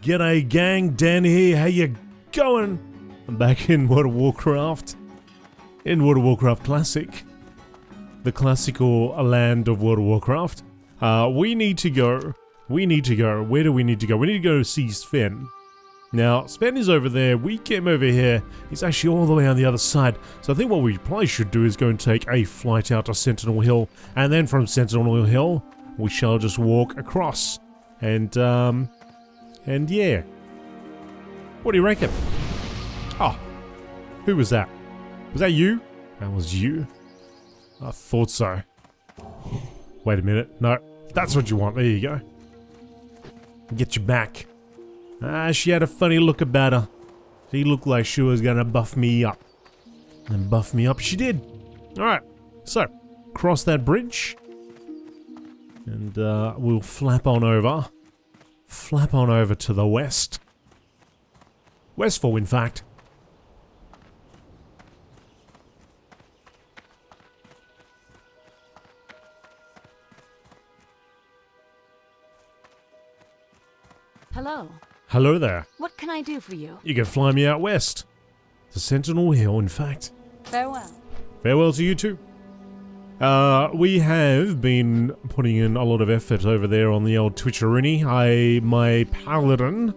G'day gang, Dan here, how you going? I'm back in World of Warcraft. In World of Warcraft Classic. The classical land of World of Warcraft. We need to go. Where do we need to go? We need to go see Sven. Now, Sven is over there, we came over here. He's actually all the way on the other side. So I think what we probably should do is go and take a flight out to Sentinel Hill. And then from Sentinel Hill, we shall just walk across. And yeah. What do you reckon? Oh, who was that? Was that you? That was you. I thought so. Wait a minute. No, that's what you want. There you go. Get you back. She had a funny look about her. She looked like she was gonna buff me up. And buff me up she did. Alright, so, cross that bridge. And we'll flap on over. Flap on over to the west. Westfall, in fact. Hello. Hello there. What can I do for you? You can fly me out west. To Sentinel Hill, in fact. Farewell. Farewell to you too. We have been putting in a lot of effort over there on the old Twitcherini. My Paladin,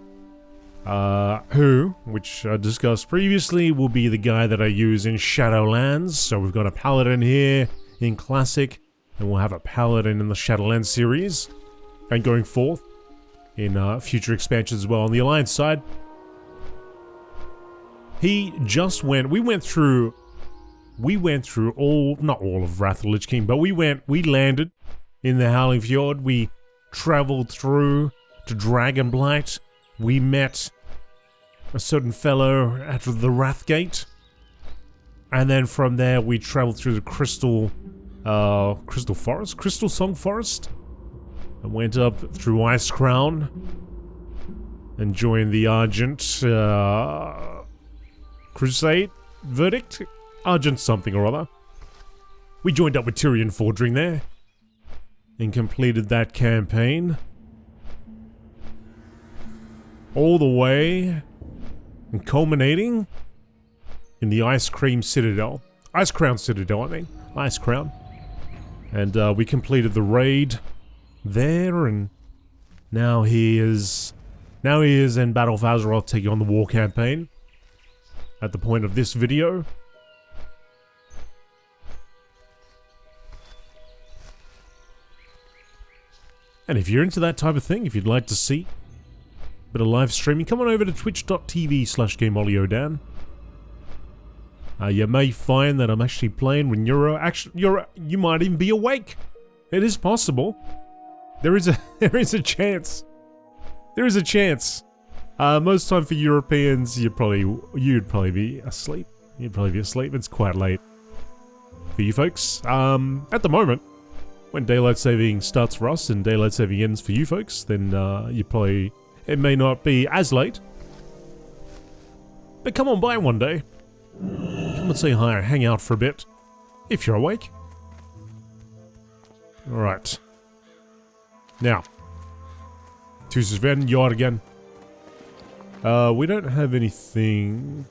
which I discussed previously, will be the guy that I use in Shadowlands. So we've got a Paladin here in Classic, and we'll have a Paladin in the Shadowlands series. And going forth in future expansions as well on the Alliance side. We went through all, not all of Wrath of the Lich King, but we landed in the Howling Fjord. We traveled through to Dragonblight. We met a certain fellow at the Wrathgate. And then from there we traveled through the Crystal Song Forest. And went up through Ice Crown. And joined the Argent, Crusade? Verdict? Argent something or other. We joined up with Tyrion Fordring there. And completed that campaign. All the way. And culminating in the Ice Cream Citadel. Ice Crown Citadel, I mean. Ice Crown. And we completed the raid there, and now he is in Battle for Azeroth taking on the war campaign. At the point of this video. And if you're into that type of thing, if you'd like to see a bit of live streaming, come on over to twitch.tv/GameolioDan. You may find that I'm actually playing when you might even be awake. It is possible. There is a chance. There is a chance. Most time for Europeans, you'd probably be asleep. It's quite late for you folks. At the moment, when daylight saving starts for us and daylight saving ends for you folks, then it may not be as late. But come on by one day. Come and say hi and hang out for a bit, if you're awake. Alright. Now, to Sven Jorgen. We don't have anything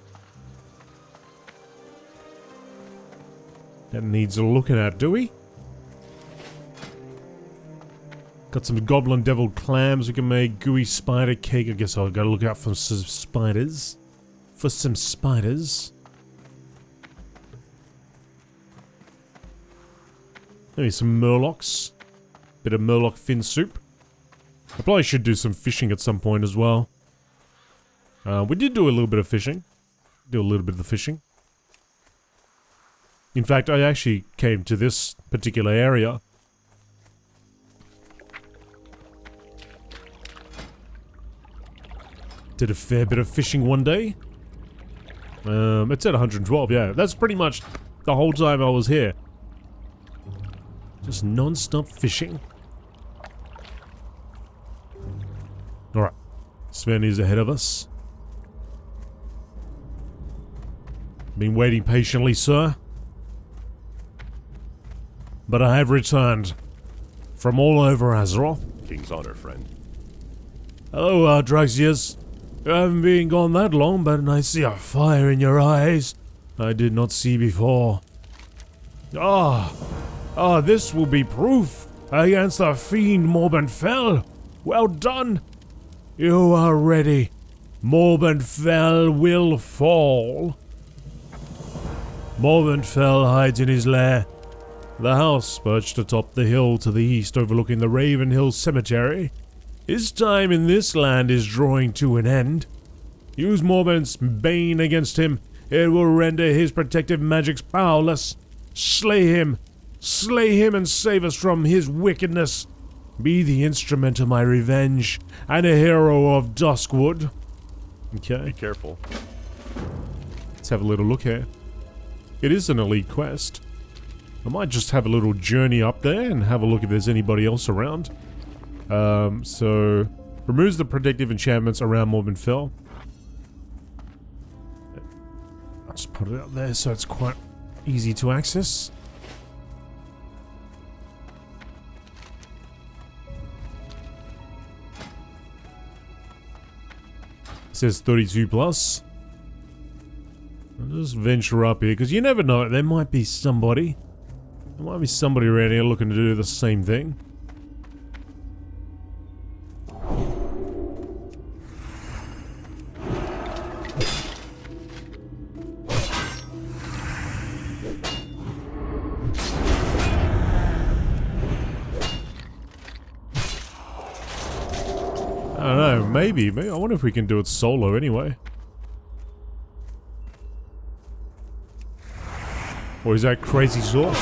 that needs looking at, do we? Got some goblin deviled clams we can make, gooey spider cake. I guess I'll gotta look out for some spiders. Maybe some murlocs. Bit of murloc fin soup. I probably should do some fishing at some point as well. We did do a little bit of fishing. In fact, I actually came to this particular area. Did a fair bit of fishing one day. It's at 112, yeah. That's pretty much the whole time I was here. Just non-stop fishing. Alright. Sven is ahead of us. Been waiting patiently, sir. But I have returned from all over Azeroth. King's honor, friend. Hello, Draxius. You haven't been gone that long, but I see a fire in your eyes I did not see before. This will be proof against the fiend Morbent Fel. Well done. You are ready. Morbent Fel will fall. Morbent Fel hides in his lair. The house perched atop the hill to the east overlooking the Raven Hill Cemetery. His time in this land is drawing to an end. Use Morbent's bane against him. It will render his protective magics powerless. Slay him. Slay him and save us from his wickedness. Be the instrument of my revenge and a hero of Duskwood. Okay. Be careful. Let's have a little look here. It is an elite quest. I might just have a little journey up there and have a look if there's anybody else around. So removes the protective enchantments around Morbent Fel. I'll just put it up there so it's quite easy to access. It says 32 plus. I'll just venture up here because you never know, there might be somebody. There might be somebody around here looking to do the same thing. I don't know, maybe. I wonder if we can do it solo anyway. Or is that crazy sword?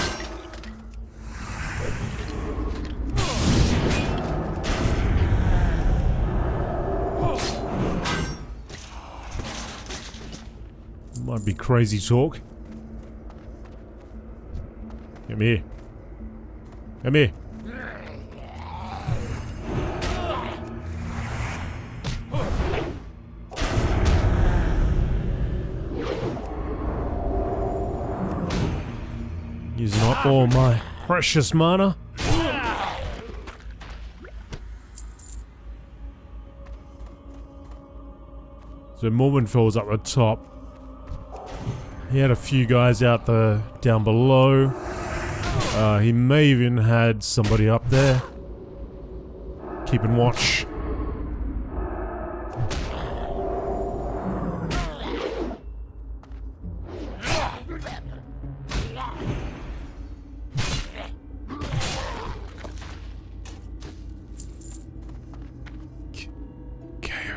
Might be crazy talk. Come here. Come here. Using up all my precious mana. So Morbent Fel's up the top. He had a few guys out down below. He may even had somebody up there keeping watch.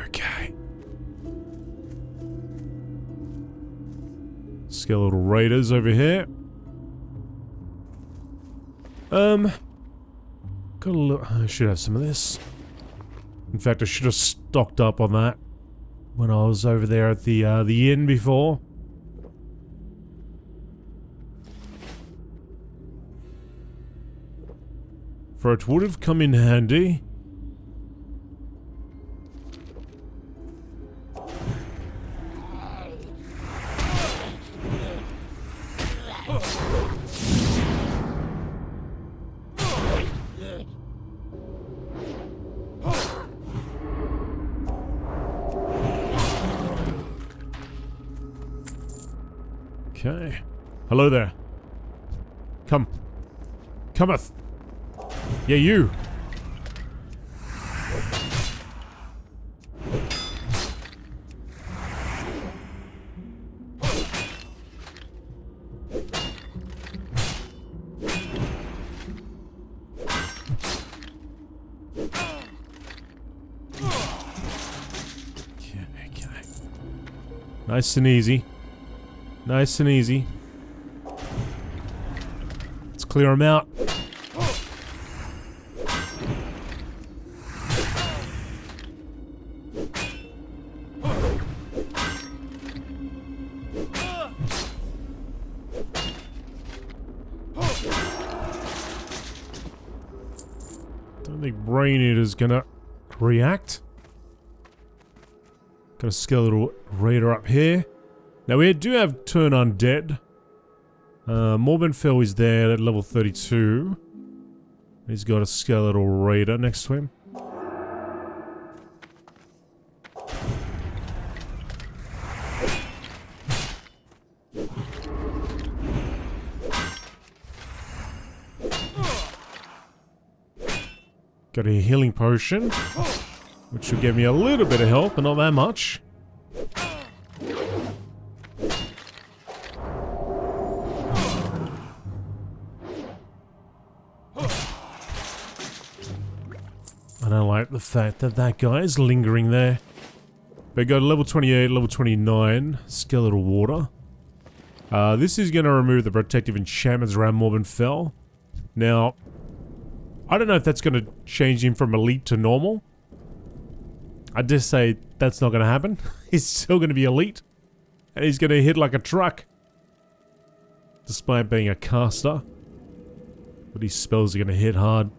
Okay. Skeletal raiders over here. Gotta look. I should have some of this. In fact, I should have stocked up on that when I was over there at the inn before. For it would have come in handy. Okay. Hello there. Come. Cometh. Yeah, you. Okay. Nice and easy. Nice and easy. Let's clear them out. Don't think Brain Eater's gonna react. Got a skeletal raider up here. Now we do have Turn Undead. Morbent Fel is there at level 32. He's got a skeletal raider next to him. Got a healing potion, which will give me a little bit of help, but not that much. I don't like the fact that that guy is lingering there. But got level 28, level 29, skeletal water. This is going to remove the protective enchantments around Morbent Fel. Now, I don't know if that's going to change him from elite to normal. I'd just say that's not going to happen. He's still going to be elite. And he's going to hit like a truck. Despite being a caster. But his spells are going to hit hard.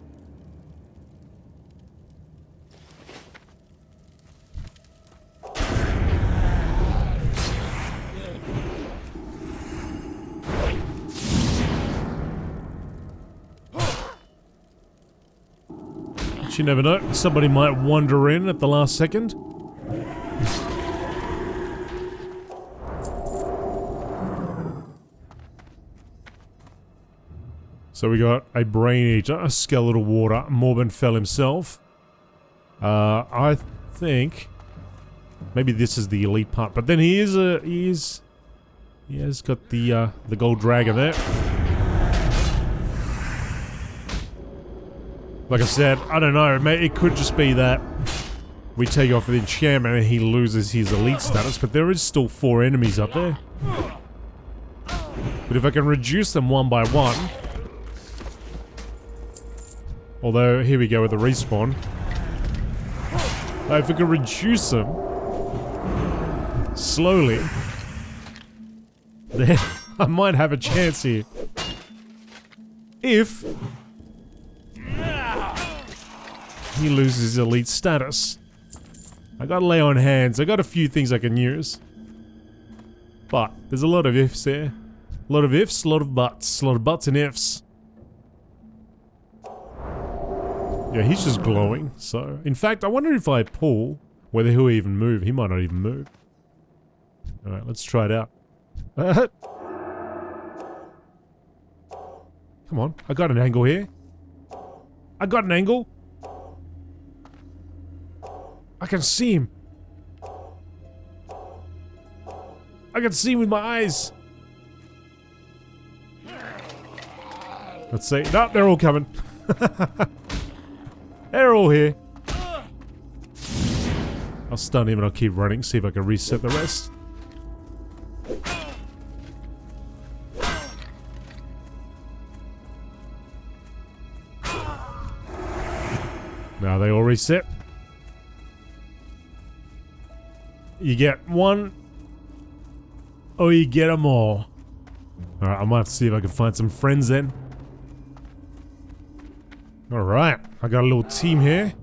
You never know, somebody might wander in at the last second. So we got a Brain Eater, a Skeletal Water, Morbent Fel himself. I think maybe this is the elite part, but then he has got the gold dragon there. Like I said, I don't know, it could just be that we take off the enchantment and he loses his elite status, but there is still 4 enemies up there. But if I can reduce them one by one... Although, here we go with the respawn. If we can reduce them... slowly... then I might have a chance here. If... he loses his elite status. I got lay on hands. I got a few things I can use. But there's a lot of ifs there. A lot of ifs, a lot of buts. A lot of buts and ifs. Yeah, he's just glowing, so... In fact, I wonder if I pull, whether he'll even move. He might not even move. Alright, let's try it out. Come on, I got an angle here. I got an angle. I can see him. I can see him with my eyes. Let's see. No, they're all coming. They're all here. I'll stun him and I'll keep running, see if I can reset the rest. Now they all reset. You get one, or you get them all. Alright, I might have to see if I can find some friends then. Alright, I got a little team here.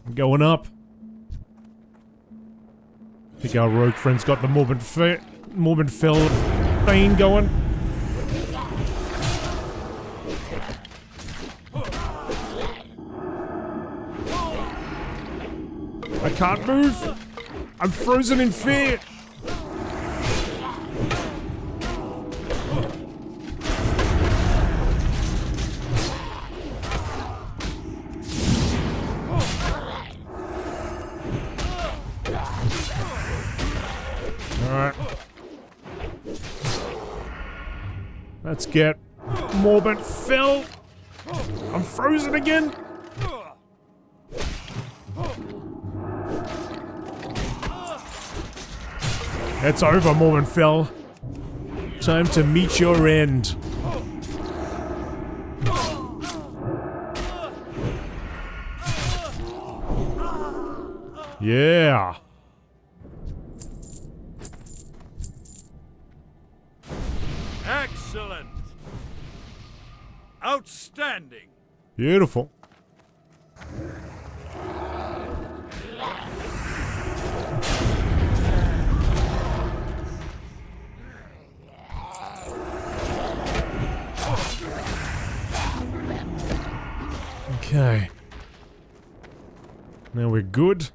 I'm going up. I think our rogue friend's got the Morbent Fel Bane going. I can't move. I'm frozen in fear. Alright. Let's get Morbent Fel. I'm frozen again. It's over, Morbent Fel. Time to meet your end. Yeah. Excellent. Outstanding. Beautiful. Okay. Now we're good.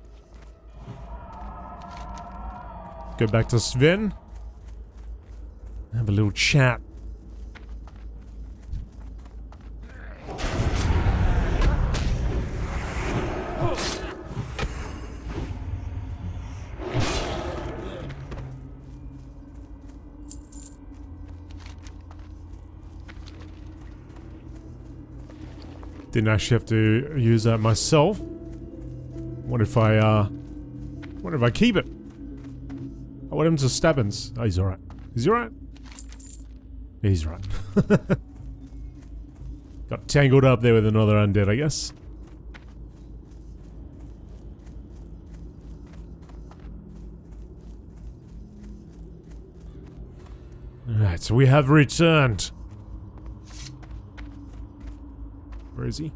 Go back to Sven. Have a little chat. Didn't actually have to use that myself. What if I keep it? I want him to Stabbins. Oh, he's alright. Is he alright? Yeah, he's right. Got tangled up there with another undead, I guess. Alright, so we have returned. Where is he?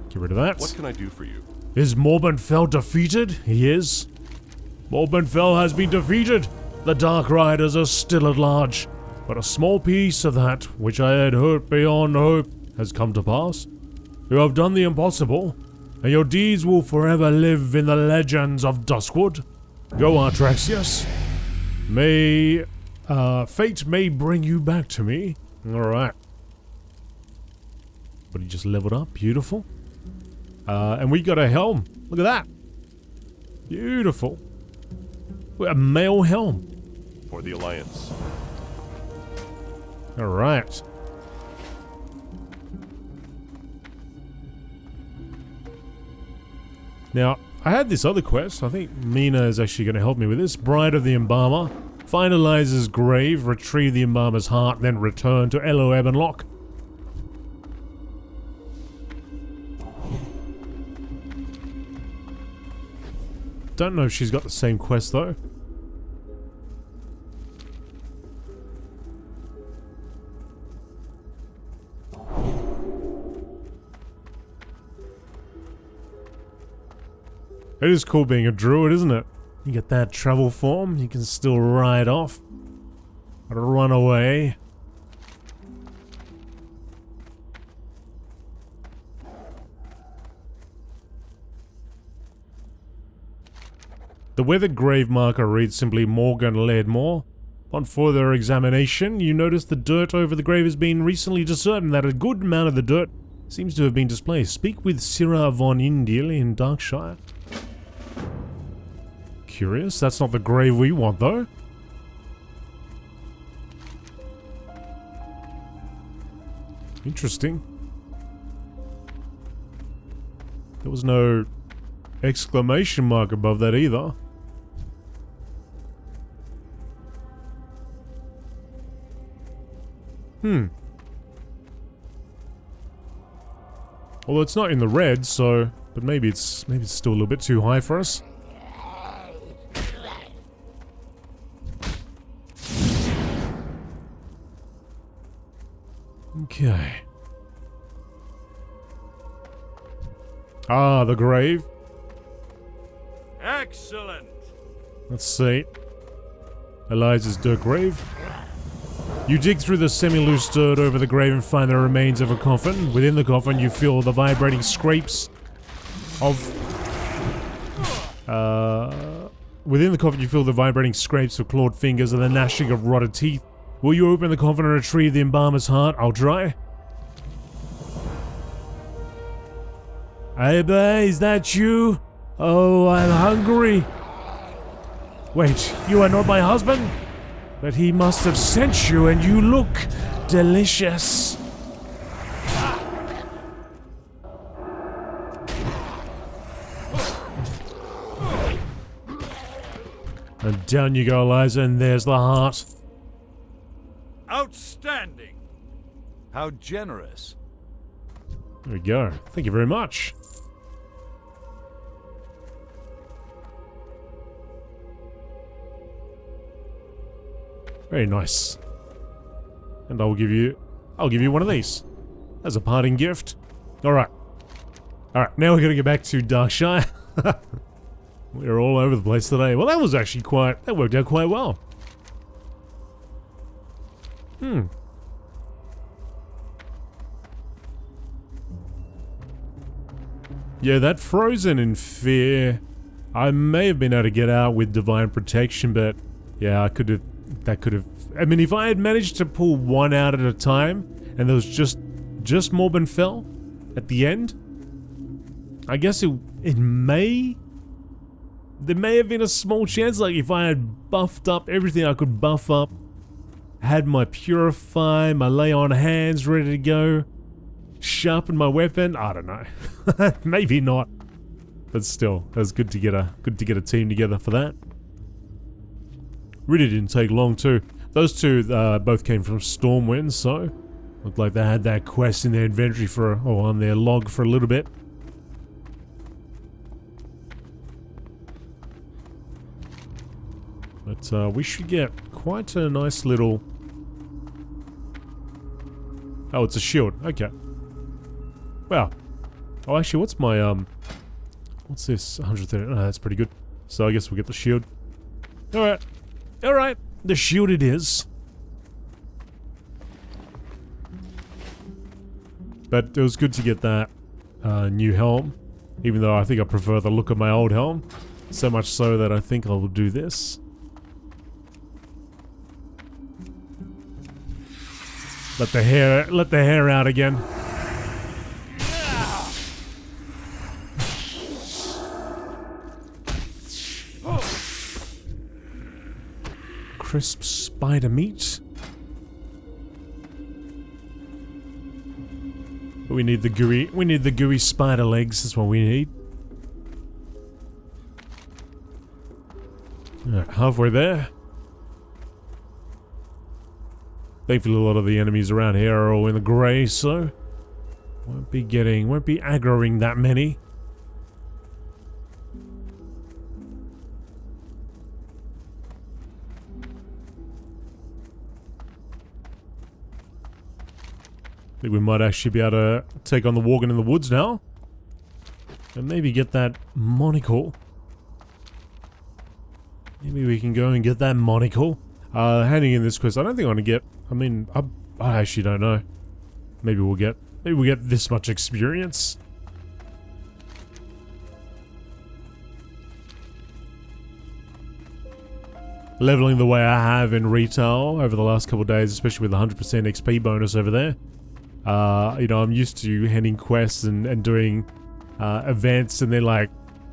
Get rid of that. What can I do for you? Is Morbent Fel defeated? He is. Morbent Fel has been defeated. The Dark Riders are still at large. But a small piece of that, which I had hoped beyond hope, has come to pass. You have done the impossible, and your deeds will forever live in the legends of Duskwood. Go, Artraxius. Fate may bring you back to me. Alright. But he just leveled up. Beautiful. And we got a helm. Look at that. Beautiful. A male helm. For the Alliance. Alright. Now, I had this other quest. I think Mina is actually going to help me with this. Bride of the Embalmer. Find Eliza's grave, retrieve the Embalmer's heart, then return to Elo Ebonlock. Don't know if she's got the same quest though. It is cool being a druid, isn't it? You get that travel form, you can still ride off. Run away. The weathered grave marker reads simply Morgan Ladimore. On further examination, you notice the dirt over the grave has been recently disturbed and that a good amount of the dirt seems to have been displaced. Speak with Sirrah von Indil in Darkshire. Curious, that's not the grave we want though. Interesting. There was no exclamation mark above that either. Although it's not in the red, so... But maybe it's still a little bit too high for us. Okay. Ah, the grave. Excellent. Let's see. Eliza's dirt grave. You dig through the semi-loose dirt over the grave and find the remains of a coffin. Within the coffin, you feel the vibrating scrapes of... Within the coffin, you feel the vibrating scrapes of clawed fingers and the gnashing of rotted teeth. Will you open the coffin and retrieve the embalmer's heart? I'll try. Abba, is that you? Oh, I'm hungry. Wait, you are not my husband? But he must have sent you and you look delicious. And down you go, Eliza, and there's the heart. Outstanding. How generous. There we go. Thank you very much. Very nice. And I'll give you one of these as a parting gift. Alright. Alright, now we're gonna get back to Darkshire. We're all over the place today. Well, that was actually that worked out quite well. Yeah, that frozen in fear. I may have been able to get out with divine protection, but yeah, that could have. I mean, if I had managed to pull one out at a time, and there was just Morbent Fel at the end, I guess there may have been a small chance. Like if I had buffed up everything I could buff up, had my purify, my lay on hands ready to go, sharpen my weapon? I don't know. Maybe not. But still, it was good to get a team together for that. Really didn't take long too. Those two both came from Stormwind, so looked like they had that quest in their inventory or on their log for a little bit. But we should get quite a nice little... Oh, it's a shield. Okay. Wow. Oh, actually, what's my, what's this? 130. Oh, that's pretty good. So I guess we'll get the shield. Alright. Alright. The shield it is. But it was good to get that new helm. Even though I think I prefer the look of my old helm. So much so that I think I'll do this. Let the hair out again. Crisp spider meat. We need the gooey spider legs, that's what we need. Alright, halfway there. Thankfully a lot of the enemies around here are all in the grey, so won't be aggroing that many. I think we might actually be able to take on the Worgen in the woods now. And maybe get that monocle. Maybe we can go and get that monocle. Handing in this quest, I don't think I'm gonna get... I mean, I actually don't know. Maybe we'll get this much experience. Leveling the way I have in retail over the last couple of days, especially with the 100% XP bonus over there. You know, I'm used to handing quests and doing events, and they like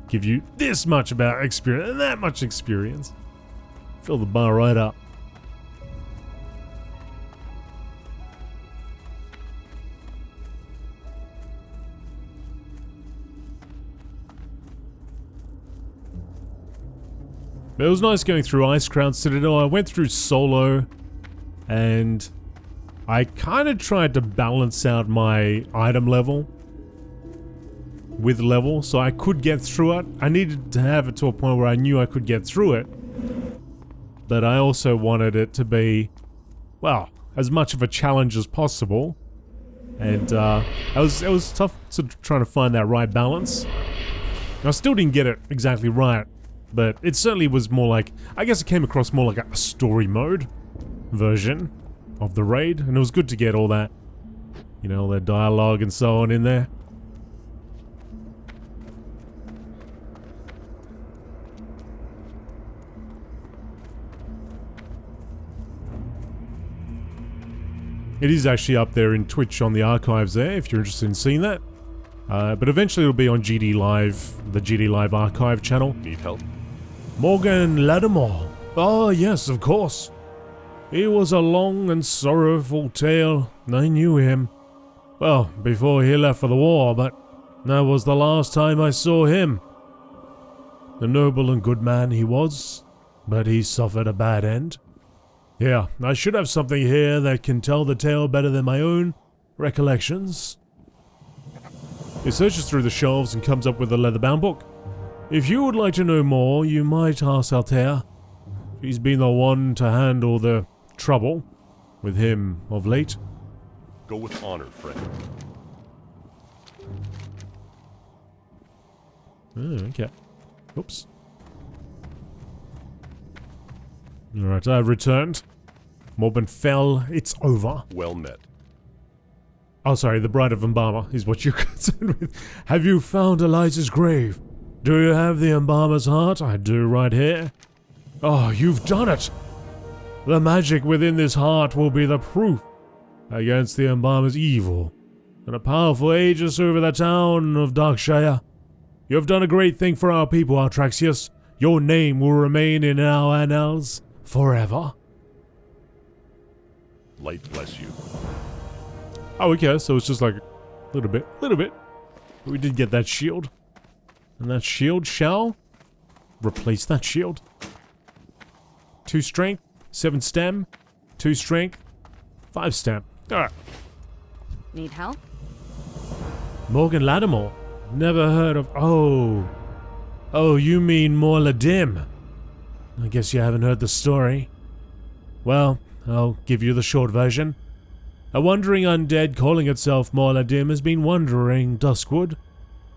give you this much about experience and that much experience. Fill the bar right up. It was nice going through Ice Crown Citadel. I went through solo, and I kind of tried to balance out my item level with level, so I could get through it. I needed to have it to a point where I knew I could get through it, but I also wanted it to be, well, as much of a challenge as possible. And it was tough to try to find that right balance. I still didn't get it exactly right. But it certainly was more like, I guess it came across more like a story mode version of the raid. And it was good to get all that, you know, all that dialogue and so on in there. It is actually up there in Twitch on the archives there, if you're interested in seeing that. But eventually it'll be on GD Live, the GD Live archive channel. Need help? Morgan Ladimore. Oh, yes, of course. He was a long and sorrowful tale. I knew him. Well, before he left for the war, but that was the last time I saw him. A noble and good man he was, but he suffered a bad end. Yeah, I should have something here that can tell the tale better than my own recollections. He searches through the shelves and comes up with a leather-bound book. If you would like to know more, you might ask Altair. She's been the one to handle the trouble with him of late. Go with honor, friend. Oh, okay. Oops. Alright, I've returned. Morbent Fel, it's over. Well met. Oh, sorry, the Bride of Embalmer is what you're concerned with. Have you found Eliza's grave? Do you have the embalmer's heart? I do right here. Oh, you've done it! The magic within this heart will be the proof against the embalmer's evil, and a powerful aegis over the town of Darkshire. You have done a great thing for our people, Altraxius. Your name will remain in our annals forever. Light bless you. Oh, okay, so it's just like Little bit. But we did get that shield. And that shield shall replace that shield. 2 strength, 7 stam, 2 strength, 5 stam. Alright. Need help? Morgan Ladimore. Never heard of... Oh, you mean Morgan Ladimore. I guess you haven't heard the story. Well, I'll give you the short version. A wandering undead calling itself Morgan Ladimore has been wandering Duskwood.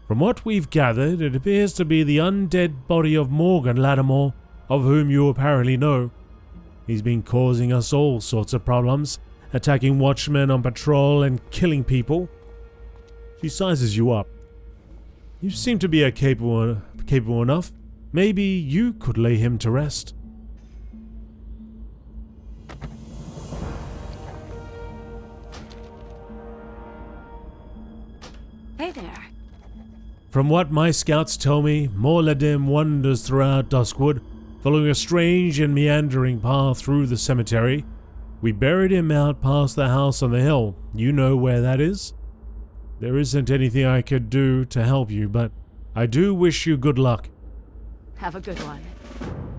From what we've gathered, it appears to be the undead body of Morgan Ladimore, of whom you apparently know. He's been causing us all sorts of problems, attacking watchmen on patrol and killing people. She sizes you up. You seem to be capable enough. Maybe you could lay him to rest. Hey there. From what my scouts tell me, Morladim wanders throughout Duskwood, following a strange and meandering path through the cemetery. We buried him out past the house on the hill. You know where that is? There isn't anything I could do to help you, but I do wish you good luck. Have a good one.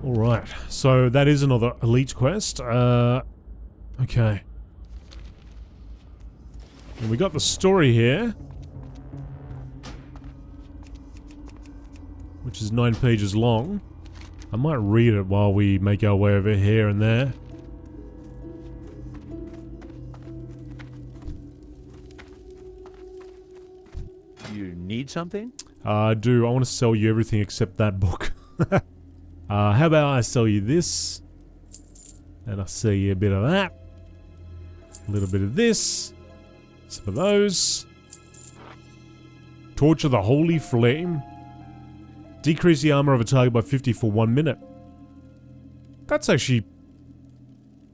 Alright, so that is another elite quest. Okay. And we got the story here, which is 9 pages long. I might read it while we make our way over here and there. You need something? I do. I want to sell you everything except that book. How about I sell you this? And I'll sell you a bit of that. A little bit of this. Some of those. Torch of the Holy Flame. Decrease the armor of a target by 50 for 1 minute. That's actually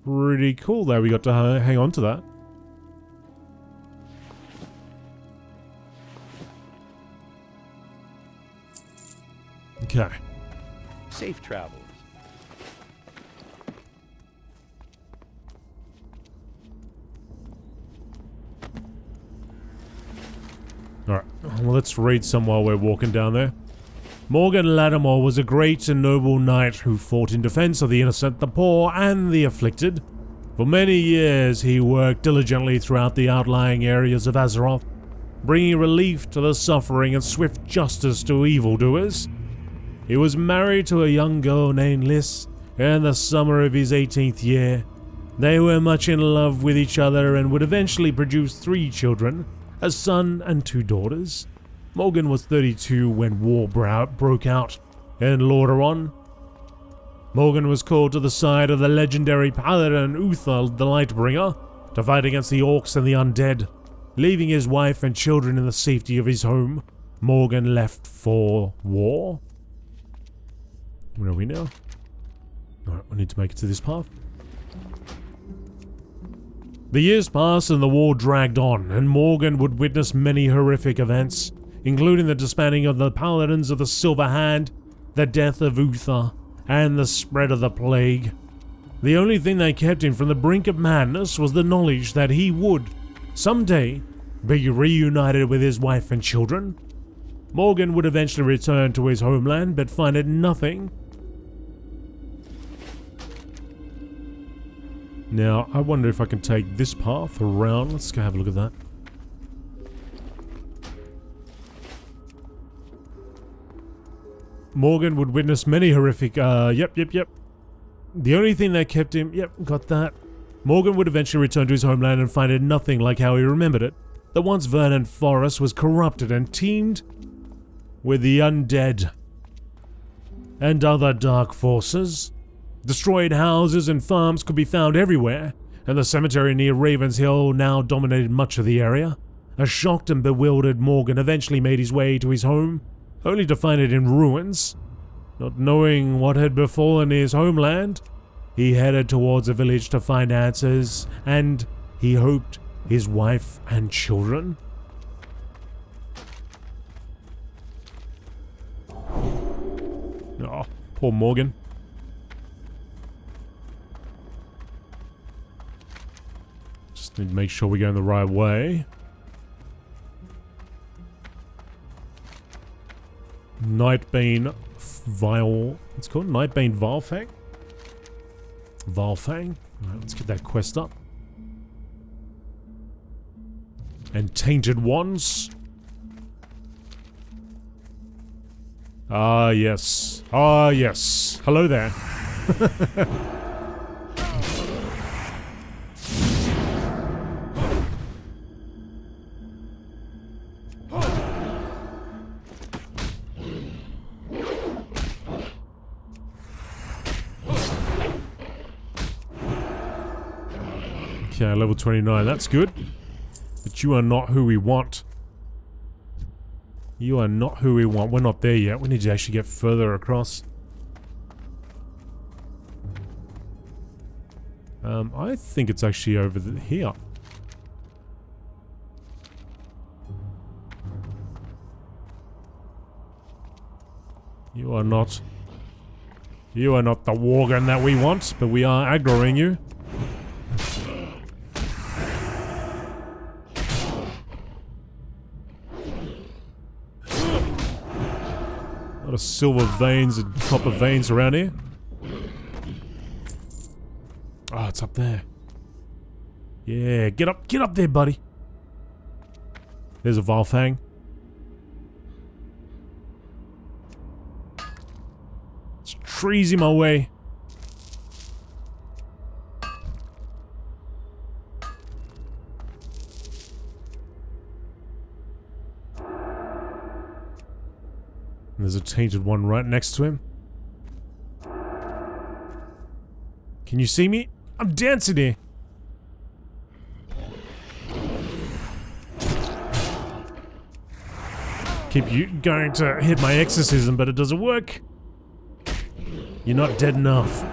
pretty cool that we got to hang on to that. Okay. Safe travels. Alright, well, let's read some while we're walking down there. Morgan Ladimore was a great and noble knight who fought in defense of the innocent, the poor, and the afflicted. For many years, he worked diligently throughout the outlying areas of Azeroth, bringing relief to the suffering and swift justice to evildoers. He was married to a young girl named Liz in the summer of his 18th year. They were much in love with each other and would eventually produce 3 children, a son and 2 daughters. Morgan was 32 when war broke out in Lordaeron. Morgan was called to the side of the legendary Paladin Uther the Lightbringer to fight against the orcs and the undead. Leaving his wife and children in the safety of his home, Morgan left for war. Where are we now? Alright, we need to make it to this path. The years passed and the war dragged on, and Morgan would witness many horrific events, including the disbanding of the Paladins of the Silver Hand, the death of Uther, and the spread of the plague. The only thing that kept him from the brink of madness was the knowledge that he would, someday, be reunited with his wife and children. Morgan would eventually return to his homeland, but find it nothing. Now, I wonder if I can take this path around. Let's go have a look at that. Morgan would witness many horrific, yep. The only thing that kept him, yep, got that. Morgan would eventually return to his homeland and find it nothing like how he remembered it. The once verdant forest was corrupted and teemed with the undead and other dark forces. Destroyed houses and farms could be found everywhere, and the cemetery near Raven's Hill now dominated much of the area. A shocked and bewildered Morgan eventually made his way to his home, only to find it in ruins. Not knowing what had befallen his homeland, he headed towards a village to find answers, and he hoped his wife and children. Oh, poor Morgan. Just need to make sure we're going the right way. Nightbane Vile. It's called Nightbane Vilefang? Vilefang? Alright, let's get that quest up. And Tainted Wands. Ah, yes. Ah, yes. Hello there. Okay, level 29. That's good. But you are not who we want. You are not who we want. We're not there yet. We need to actually get further across. I think it's actually over here. You are not the Worgen that we want, but we are aggroing you. A lot of silver veins and copper veins around here. Oh, it's up there. Yeah, get up there, buddy. There's a Vilefang. There's trees in my way. And there's a tainted one right next to him. Can you see me? I'm dancing here. Keep you going to hit my exorcism, but it doesn't work. You're not dead enough.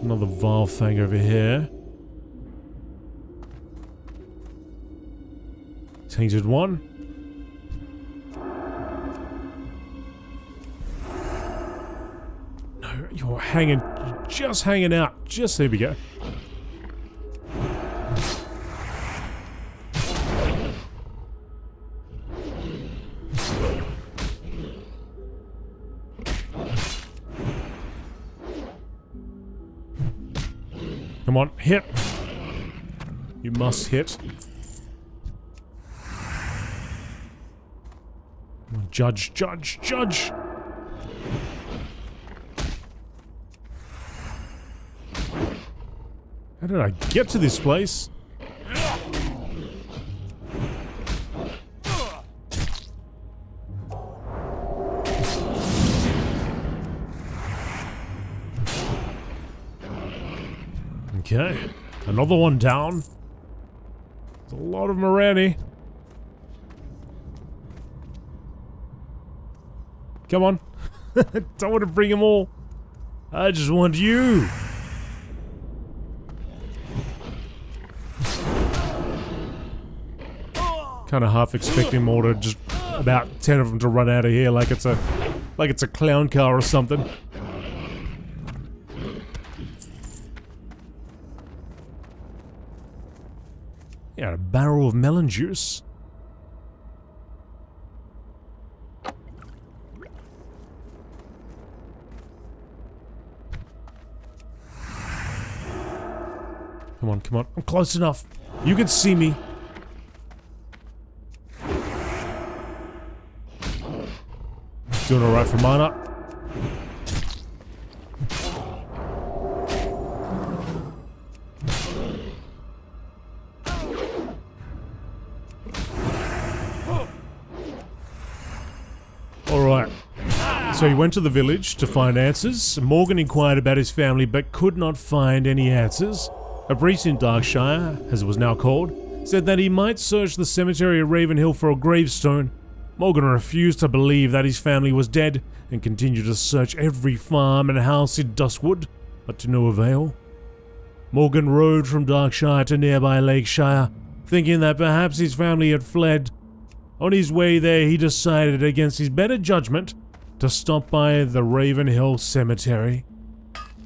Another Vilefang over here. Tainted one. No, you're just hanging out. Just there we go. Come on, hit! You must hit. Come on, judge, judge, judge! How did I get to this place? Okay, another one down. There's a lot of Morani. Come on. Don't want to bring them all. I just want you. Kind of half expecting more to just about 10 of them to run out of here like it's a clown car or something. Yeah, a barrel of melon juice. Come on, come on. I'm close enough. You can see me. Doing alright for mana. Alright. So he went to the village to find answers. Morgan inquired about his family but could not find any answers. A priest in Darkshire, as it was now called, said that he might search the cemetery at Ravenhill for a gravestone. Morgan refused to believe that his family was dead and continued to search every farm and house in Duskwood, but to no avail. Morgan rode from Darkshire to nearby Lakeshire, thinking that perhaps his family had fled. On his way there, he decided against his better judgment to stop by the Ravenhill Cemetery.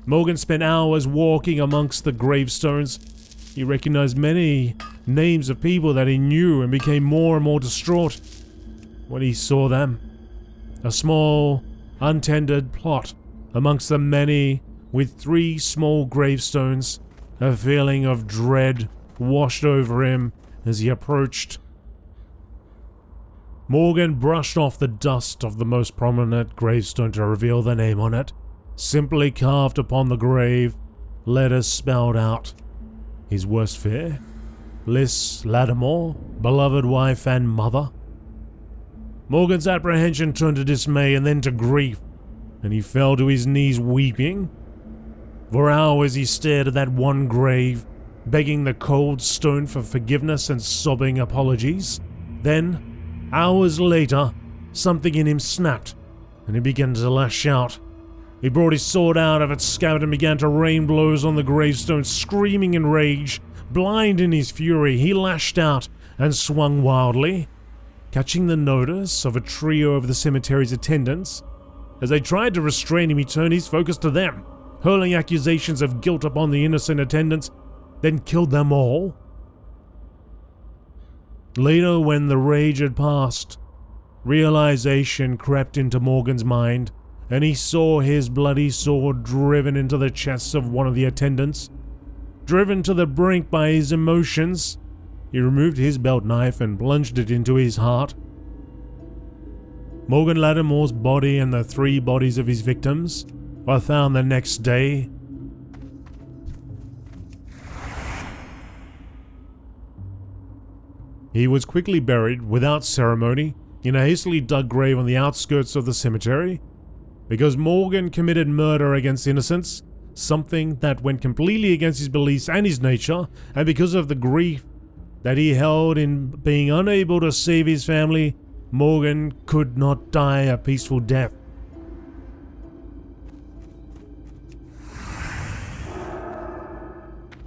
Morgan spent hours walking amongst the gravestones. He recognized many names of people that he knew and became more and more distraught when he saw them. A small, untended plot amongst the many with 3 small gravestones. A feeling of dread washed over him as he approached. Morgan brushed off the dust of the most prominent gravestone to reveal the name on it. Simply carved upon the grave, letters spelled out. His worst fear? Liz Ladimore, beloved wife and mother. Morgan's apprehension turned to dismay and then to grief, and he fell to his knees weeping. For hours he stared at that one grave, begging the cold stone for forgiveness and sobbing apologies. Then, hours later, something in him snapped, and he began to lash out. He brought his sword out of its scabbard and began to rain blows on the gravestone, screaming in rage. Blind in his fury, he lashed out and swung wildly, catching the notice of a trio of the cemetery's attendants. As they tried to restrain him, he turned his focus to them, hurling accusations of guilt upon the innocent attendants, then killed them all. Later, when the rage had passed, realization crept into Morgan's mind, and he saw his bloody sword driven into the chest of one of the attendants. Driven to the brink by his emotions, he removed his belt knife and plunged it into his heart. Morgan Ladimore's body and the 3 bodies of his victims were found the next day. He was quickly buried without ceremony in a hastily dug grave on the outskirts of the cemetery, because Morgan committed murder against innocents, something that went completely against his beliefs and his nature, and because of the grief that he held in being unable to save his family, Morgan could not die a peaceful death.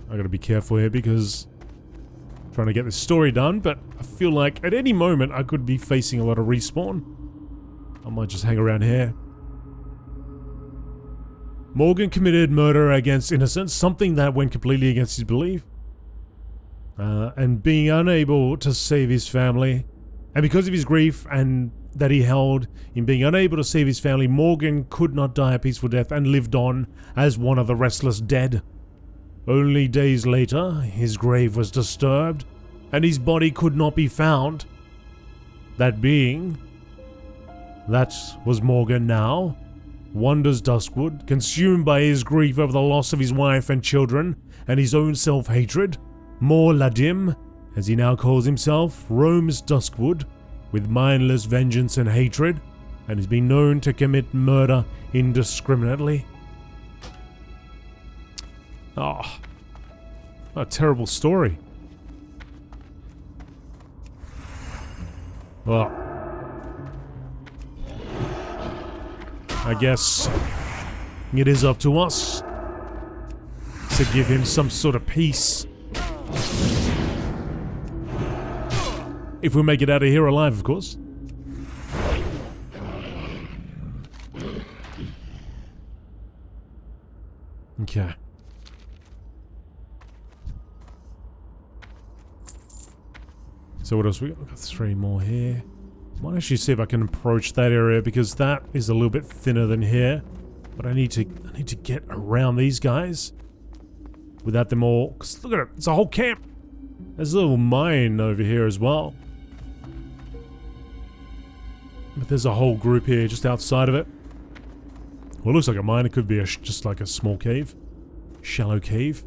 I gotta be careful here because I'm trying to get this story done, but I feel like at any moment I could be facing a lot of respawn. I might just hang around here. Morgan committed murder against innocents, something that went completely against his belief. And being unable to save his family, and because of his grief and that he held in being unable to save his family, Morgan could not die a peaceful death and lived on as one of the restless dead. Only days later, his grave was disturbed, and his body could not be found. That being, that was Morgan now, wanders Duskwood, consumed by his grief over the loss of his wife and children, and his own self-hatred. Morgan Ladimore, as he now calls himself, roams Duskwood with mindless vengeance and hatred, and has been known to commit murder indiscriminately. Oh, what a terrible story. Well, I guess it is up to us to give him some sort of peace. If we make it out of here alive, of course. Okay. So what else we got? We've got 3 more here. Might actually see if I can approach that area because that is a little bit thinner than here. But I need to get around these guys without them all. Cause look at it, it's a whole camp. There's a little mine over here as well. But there's a whole group here just outside of it. Well, it looks like a mine. It could be just like a small cave, shallow cave.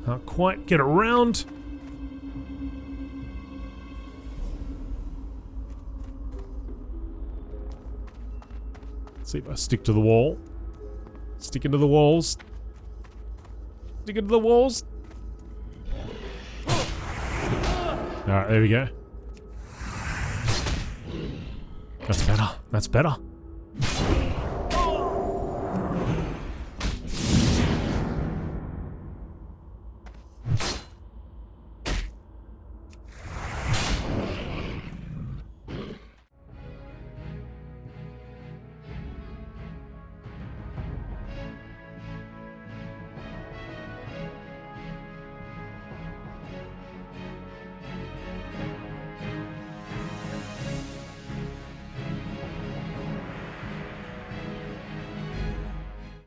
Can't quite get around. Let's see if I stick to the wall. Stick into the walls. Stick into the walls. Alright, there we go. That's better. That's better.